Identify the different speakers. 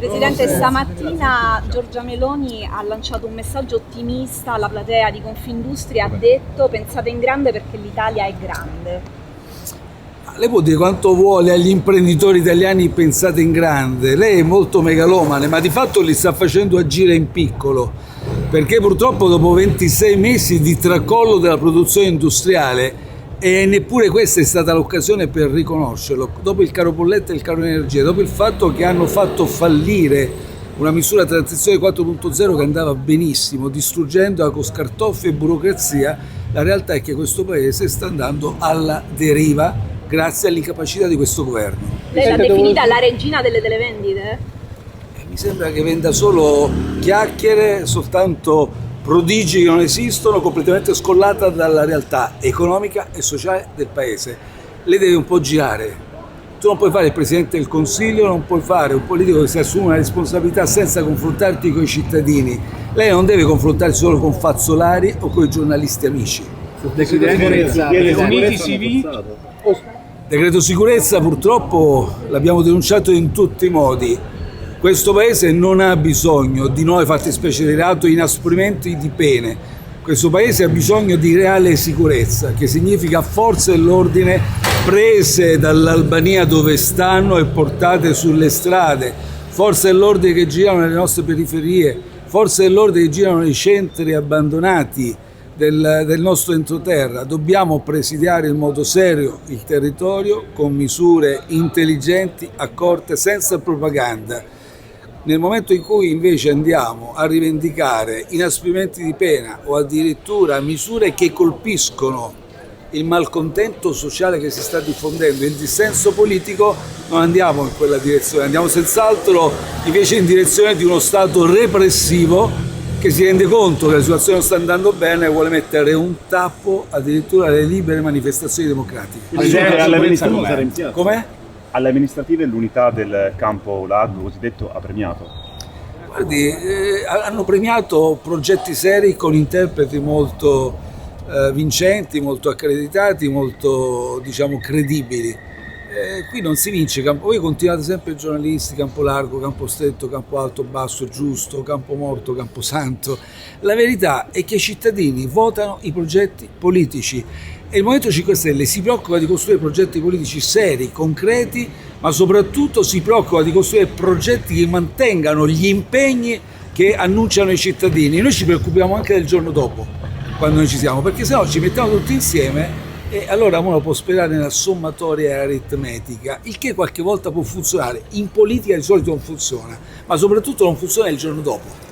Speaker 1: Presidente, stamattina Giorgia Meloni ha lanciato un messaggio ottimista alla platea di Confindustria, ha detto pensate in grande perché l'Italia è grande.
Speaker 2: Lei può dire quanto vuole agli imprenditori italiani pensate in grande, lei è molto megalomane, ma di fatto li sta facendo agire in piccolo, perché purtroppo dopo 26 mesi di tracollo della produzione industriale, e neppure questa è stata l'occasione per riconoscerlo, dopo il caro bolletta e il caro energia, dopo il fatto che hanno fatto fallire una misura di transizione 4.0 che andava benissimo, distruggendo con scartoffie e burocrazia, la realtà è che questo paese sta andando alla deriva grazie all'incapacità di questo governo.
Speaker 1: Lei l'ha definita la regina delle televendite?
Speaker 2: Mi sembra che venda solo chiacchiere, soltanto prodigi che non esistono, completamente scollata dalla realtà economica e sociale del paese. Lei deve un po' girare. Tu non puoi fare il Presidente del Consiglio, non puoi fare un politico che si assume una responsabilità senza confrontarti con i cittadini. Lei non deve confrontarsi solo con fazzolari o con i giornalisti amici. Decreto sicurezza purtroppo l'abbiamo denunciato in tutti i modi. Questo paese non ha bisogno di nuove fattispecie di reato, inasprimenti di pene. Questo paese ha bisogno di reale sicurezza, che significa forze dell'ordine prese dall'Albania dove stanno e portate sulle strade, forze dell'ordine che girano nelle nostre periferie, forze dell'ordine che girano nei centri abbandonati del nostro entroterra. Dobbiamo presidiare in modo serio il territorio con misure intelligenti, accorte, senza propaganda. Nel momento in cui invece andiamo a rivendicare inasprimenti di pena o addirittura misure che colpiscono il malcontento sociale che si sta diffondendo, il dissenso politico, non andiamo in quella direzione, andiamo senz'altro invece in direzione di uno Stato repressivo che si rende conto che la situazione non sta andando bene e vuole mettere un tappo addirittura alle libere manifestazioni democratiche. Com'è?
Speaker 3: Alle amministrative l'unità del campo largo cosiddetto ha premiato.
Speaker 2: Guardi, hanno premiato progetti seri con interpreti molto vincenti, molto accreditati, molto credibili. Qui non si vince, voi continuate sempre giornalisti, campo largo, campo stretto, campo alto, basso, giusto, campo morto, campo santo. La verità è che i cittadini votano i progetti politici e il Movimento 5 Stelle si preoccupa di costruire progetti politici seri, concreti, ma soprattutto si preoccupa di costruire progetti che mantengano gli impegni che annunciano i cittadini. Noi ci preoccupiamo anche del giorno dopo, quando noi ci siamo, perché sennò ci mettiamo tutti insieme e allora uno può sperare nella sommatoria aritmetica, il che qualche volta può funzionare. In politica di solito non funziona, ma soprattutto non funziona il giorno dopo.